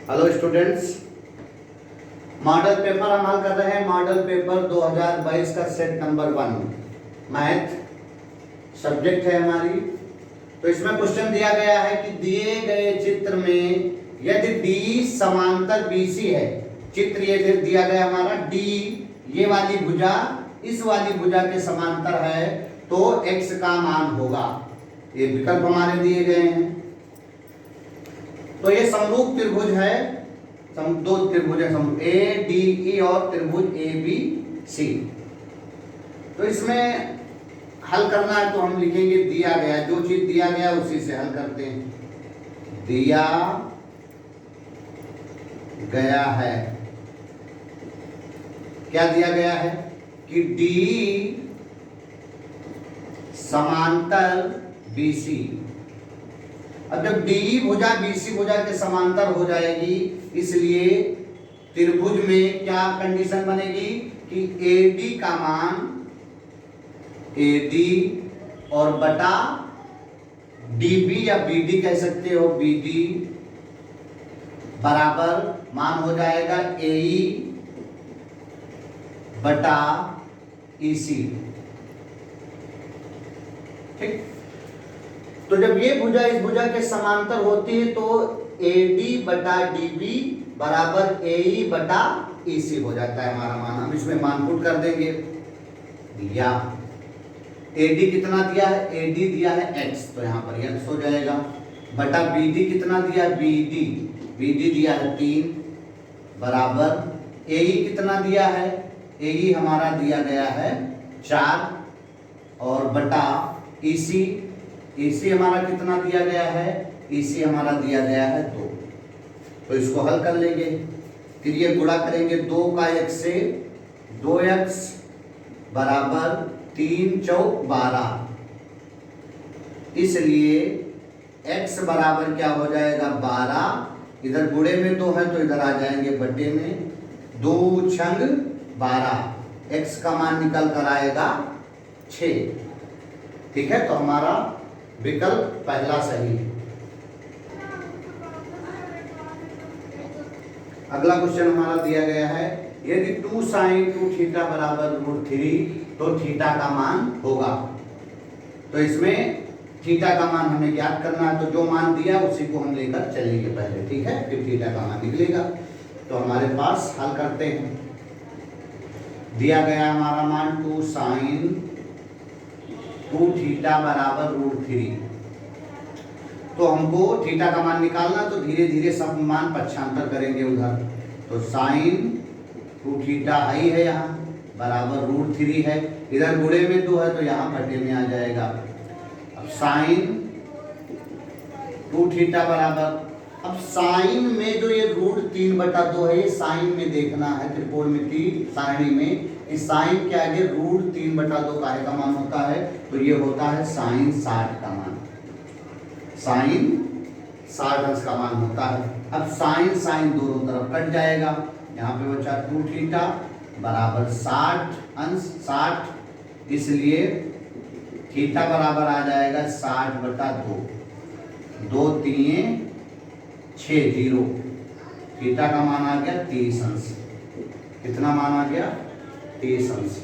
Hello students, model paper हम हल कर रहे हैं। मॉडल पेपर 2022 का सेट नंबर 1 मैथ सब्जेक्ट है हमारी। तो इसमें क्वेश्चन दिया गया है कि दिए गए चित्र में यदि डी समांतर बीसी है, चित्र ये दिया गया हमारा डी, ये वाली भुजा इस वाली भुजा के समांतर है तो x का मान होगा। ये विकल्प हमारे दिए गए हैं। तो ये समरूप त्रिभुज है, दो त्रिभुज है ए डी ई और त्रिभुज ए बी सी। तो इसमें हल करना है तो हम लिखेंगे दिया गया, जो चीज दिया गया उसी से हल करते हैं। दिया गया है, क्या दिया गया है कि डी समांतर बीसी। अब जब डी भुजा बीसी भुजा के समांतर हो जाएगी, इसलिए त्रिभुज में क्या कंडीशन बनेगी कि एडी का मान एडी और बटा डीबी या बीडी कह सकते हो, बीडी बराबर मान हो जाएगा एई बटा ईसी। ठीक, तो जब ये भुजा इस भुजा के समांतर होती है तो एडी बटा डीबी बराबर एई बटा ईसी हो जाता है हमारा मान। हम इसमें मान पुट कर देंगे। या एडी कितना दिया है, एडी दिया है x, तो यहाँ पर x हो जाएगा, बटा बीडी कितना दिया है, बीडी बीडी दिया है 3 बराबर एई कितना दिया है, एई हमारा दिया गया है 4 और बटा ईसी, ईसी हमारा कितना दिया गया है, ईसी हमारा दिया गया है 2। तो इसको हल कर लेंगे, फिर ये गुणा करेंगे 2 का x से, 2x बराबर 3 चौक 12, इसलिए x बराबर क्या हो जाएगा 12, इधर गुणे में 2 है तो इधर आ जाएंगे बटे में, 2 छंग 12, x का मान निकल कर आएगा 6। ठीक है, तो हमारा विकल्प पहला सही है। अगला क्वेश्चन हमारा दिया गया है यदि 2 sin 2 थीटा बराबर √3 तो थीटा का मान होगा। तो इसमें थीटा का मान हमें ज्ञात करना है, तो जो मान दिया उसी को हम लेकर चलेंगे पहले, ठीक है, फिर थीटा का मान निकलेगा। तो हमारे पास हल करते हैं। दिया गया हमारा मान 2 sin 2 थीटा बराबर √3, तो हमको थीटा का मान निकालना, तो धीरे धीरे सब मान पक्षांतर करेंगे उधर। तो sin 2 थीटा आई है यहाँ बराबर √3 है, इधर गुणे में 2 है तो यहाँ बटे में आ जाएगा। अब sin 2 थीटा बराबर, अब साइन में जो ये √3/2 है, ये साइन में देखना है, त्रिकोणमिति सारणी में इस साइन के आगे √3/2 काहे का मान होता है, तो ये होता है साइन 60 का मान, साइन 60 अंश का मान होता है। अब साइन साइन दोनों तरफ कट जाएगा, यहाँ पे बचा 2 थीटा बराबर 60 अंश 60, इसलिए थीटा बराबर आ जाएगा 60/2, 2 3 6 0, थीटा का मान आ गया 30 अंश। कितना मान आ गया, 30 अंश।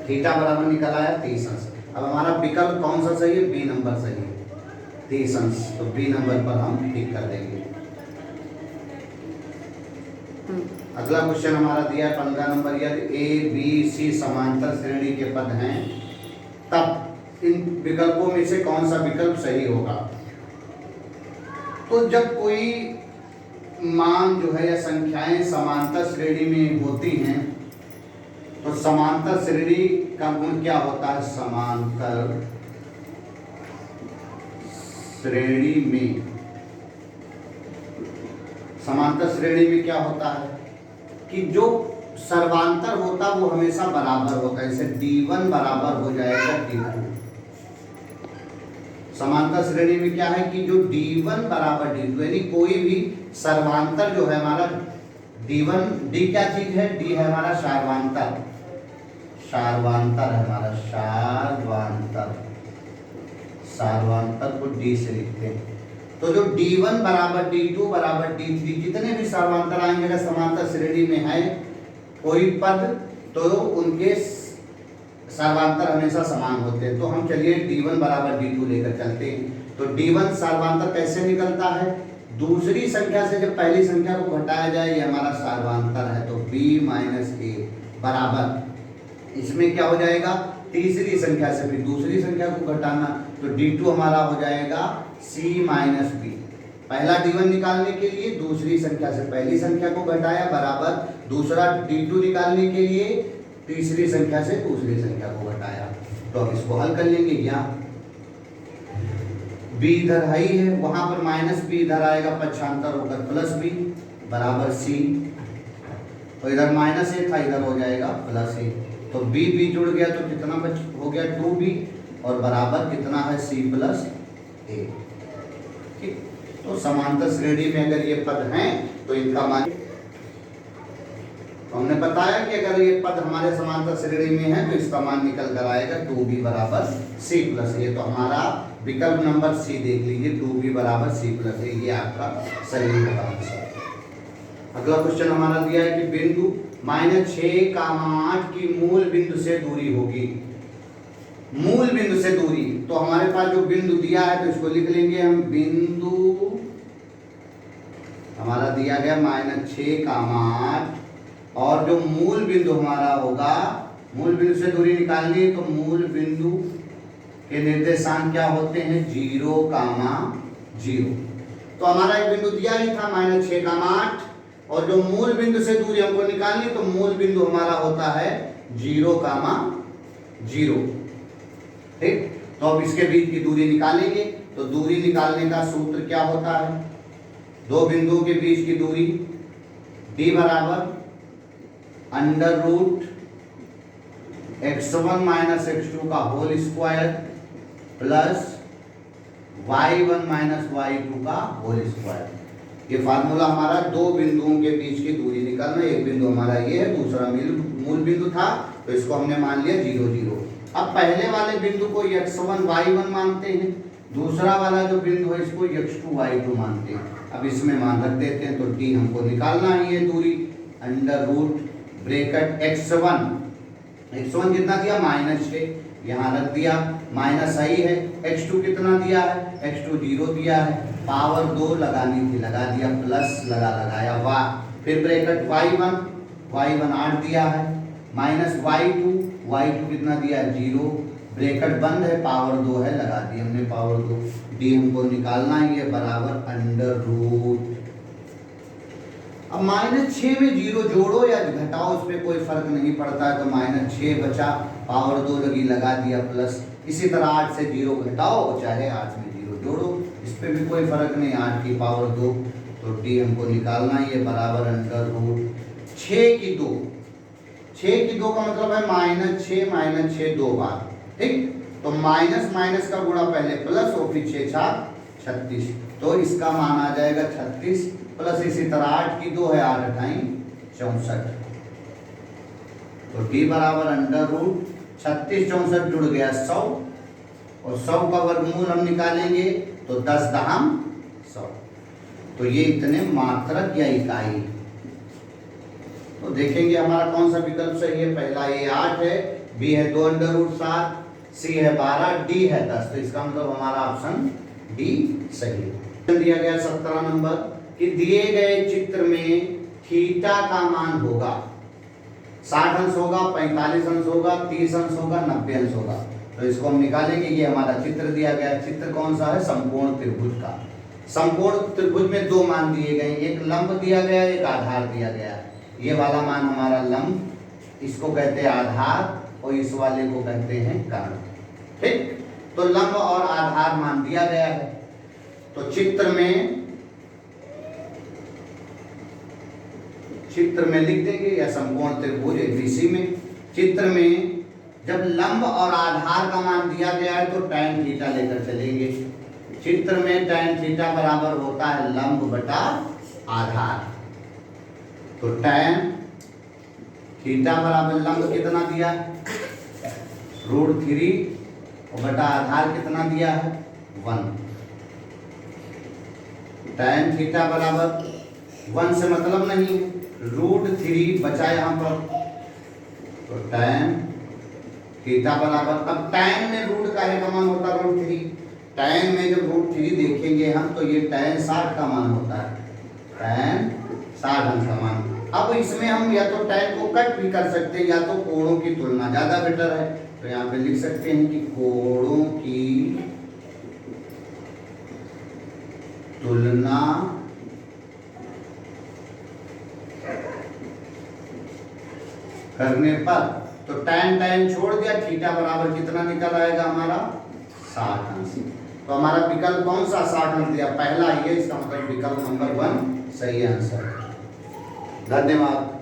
थीटा बराबर निकल आया 30 अंश। अब हमारा विकल्प कौन सा सही है, बी नंबर सही है, 30 अंश। तो बी नंबर पर हम टिक कर देंगे। अगला क्वेश्चन हमारा दिया है 15 नंबर, यदि ए बी सी समांतर श्रेणी के पद हैं तब इन विकल्पों में से कौन सा विकल्प सही होगा। तो जब कोई मान जो है या संख्याएं समांतर श्रेणी में होती हैं तो समांतर श्रेणी का गुण क्या होता है, समांतर श्रेणी में, समांतर श्रेणी में क्या होता है कि जो सर्वांतर होता वो हमेशा बराबर होता है, जैसे D1 बराबर हो जाएगा D2। समांतर श्रेणी में क्या है कि जो D1 बराबर D2, यानी कोई भी सर्वांतर जो है हमारा D1, D क्या चीज है, D है हमारा सार्वांतर, सार्वांतर है हमारा, सार्वांतर, सार्वांतर को D से लिखते हैं। तो जो D1 बराबर D2 बराबर D3 जितने भी समांतर आएंगे, अगर समांतर श्रेणी में है कोई पद तो उनके सर्वांतर हमेशा समान होते हैं। तो हम चलिए D1 बराबर D2 लेकर चलते हैं। तो D1 सर्वांतर कैसे निकलता है? दूसरी संख्या से जब पहली संख्या को घटाया जाए, ये हमारा सर्वांतर है, तो B माइनस A बराबर, इसमें क्या हो जाएगा, तीसरी संख्या से फिर दूसरी संख्या को घटाना, तो D2 हमारा हो जाएगा C माइनस B। पहला D1 निकालने के लिए दूसरी संख्या से पहली संख्या को घटाया, बराबर दूसरा D2 निकालने के लिए तीसरी संख्या से दूसरी संख्या को घटाया। तो अब इसको हल कर लेंगे। यहाँ B इधर है ही है, वहां पर माइनस B इधर आएगा, पक्षांतर होकर प्लस B बराबर C, और इधर माइनस A था, इधर हो जाएगा प्लस A। तो B जुड़ गया तो कितना हो गया 2B, और बराबर कितना है C प्लस A। ठीक, तो समांतर श्रेणी में अगर ये पद हैं तो इनका मान, हमने बताया कि अगर ये पद हमारे समांतर श्रेणी में है तो इसका मान निकल कर आएगा 2B बराबर C प्लस A। तो हमारा विकल्प नंबर C देख लीजिए, 2B बराबर C प्लस A, ये आपका सही होगा आंसर। अगला क्वेश्चन हमारा दिया है कि बिंदु -6,8 की मूल बिंदु से दूरी होगी। मूल बिंदु से दूरी, तो हमारे पास जो बिंदु दिया है तो इसको लिख लेंगे हम, बिंदु हमारा दिया गया -6,8, और जो मूल बिंदु हमारा होगा, मूल बिंदु से दूरी निकालनी है तो मूल बिंदु के निर्देशांक क्या होते हैं, 0,0। तो हमारा एक बिंदु दिया ही था -6,8, और जो मूल बिंदु से दूरी हमको निकालनी, तो मूल बिंदु हमारा होता है 0,0। ठीक, तो अब इसके बीच की दूरी निकालेंगे। तो दूरी निकालने का सूत्र क्या होता है, दो बिंदुओं के बीच की दूरी D बराबर √ x1 माइनस x2 का whole square plus y1 minus y2 का होल स्क्वायर। ये फार्मूला हमारा दो बिंदुओं के बीच की दूरी निकालना। एक बिंदु हमारा ये है, दूसरा मूल बिंदु था, तो इसको हमने मान लिया 0, 0। अब पहले वाले बिंदु को x1 y1 मानते हैं, दूसरा वाला जो बिंदु है इसको x2 y2 मानते हैं। अब इसमें मान रख देते हैं, तो D हमको निकालना ही है दूरी, √ ब्रैकेट x1 कितना दिया, -6, यहाँ रख दिया, माइनस आई है, x2 कितना दिया है, x2 0 दिया है, पावर 2 लगानी थी, लगा दिया, प्लस लगाया, वाह, फिर ब्रैकेट y1 8 दिया है, माइनस y2 कितना दिया है, 0, ब्रैकेट बंद है, पावर 2 है, लगा दी हमने पावर 2। D हमको निकालना ही है, बराबर √ अब -6 में 0 जोड़ो या घटाओ, उस पर कोई फर्क नहीं पड़ता है, तो -6 बचा, पावर 2 लगी, लगा दिया प्लस। इसी तरह 8 से 0 घटाओ, चाहे 8 में 0 जोड़ो, इस पर भी कोई फर्क नहीं, 8 की पावर 2। तो D हमको निकालना ही है, बराबर √ 6 की 2। 6 की 2 का मतलब है -6 2 बार। ठीक, तो माइनस का गुणा पहले प्लस और फिर 6 4 36, तो इसका मान आ जाएगा 36, प्लस इसी तरह 8 की 2 है, 8 8 64। तो D बराबर √ 36 64 जुड़ गया 100, और 100 का वर्गमूल हम निकालेंगे तो 10 दहम 100, तो ये इतने मात्रक या इकाई। तो देखेंगे हमारा कौन सा विकल्प सही है। पहला ये 8 है, B है 2 √7, C है 12, D है 10। तो इसका मतलब हमारा ऑप्शन D सही है। दिया गया 17 नंबर कि दिए गए चित्र में थीटा का मान होगा 60 अंश होगा, 45 अंश होगा, 30 अंश होगा, 90 अंश होगा। तो इसको हम निकालेंगे। ये हमारा चित्र दिया गया, चित्र कौन सा है, समकोण त्रिभुज का। समकोण त्रिभुज में दो मान दिए गए, एक लंब दिया गया, एक आधार दिया गया। ये वाला मान हमारा लंब, इसको कहते हैं आधार, और इस वाले को कहते हैं कर्ण। ठीक, तो लंब और आधार मान दिया गया है। तो चित्र में लिख देंगे, या समकोण त्रिभुज ABC में चित्र में जब लंब और आधार का मान दिया गया है तो tan थीटा लेकर चलेंगे। चित्र में tan थीटा बराबर होता है लंब बटा आधार। तो tan थीटा बराबर लंब कितना दिया, √3, और बटा आधार कितना दिया है 1। tan थीटा बराबर 1 से मतलब नहीं, √3 बचा यहाँ पर, तो tan थीटा बराबर, अब tan में रूट का है का मान होता है √3, tan में जब √3 देखेंगे हम तो ये tan 60 का मान होता है, tan 60 अंश का मान। अब इसमें हम या तो tan को कट भी कर सकते हैं या तो कोणों की तुलना ज्यादा बेटर है, तो यहाँ पे लिख सकते हैं कि कोणों की तुलना करने पर, तो tan छोड़ दिया, थीटा बराबर कितना निकल आएगा हमारा 60 अंश। तो हमारा विकल्प कौन सा 60 अंश दिया, पहला ही है, इसका मतलब विकल्प नंबर 1 सही आंसर है। धन्यवाद।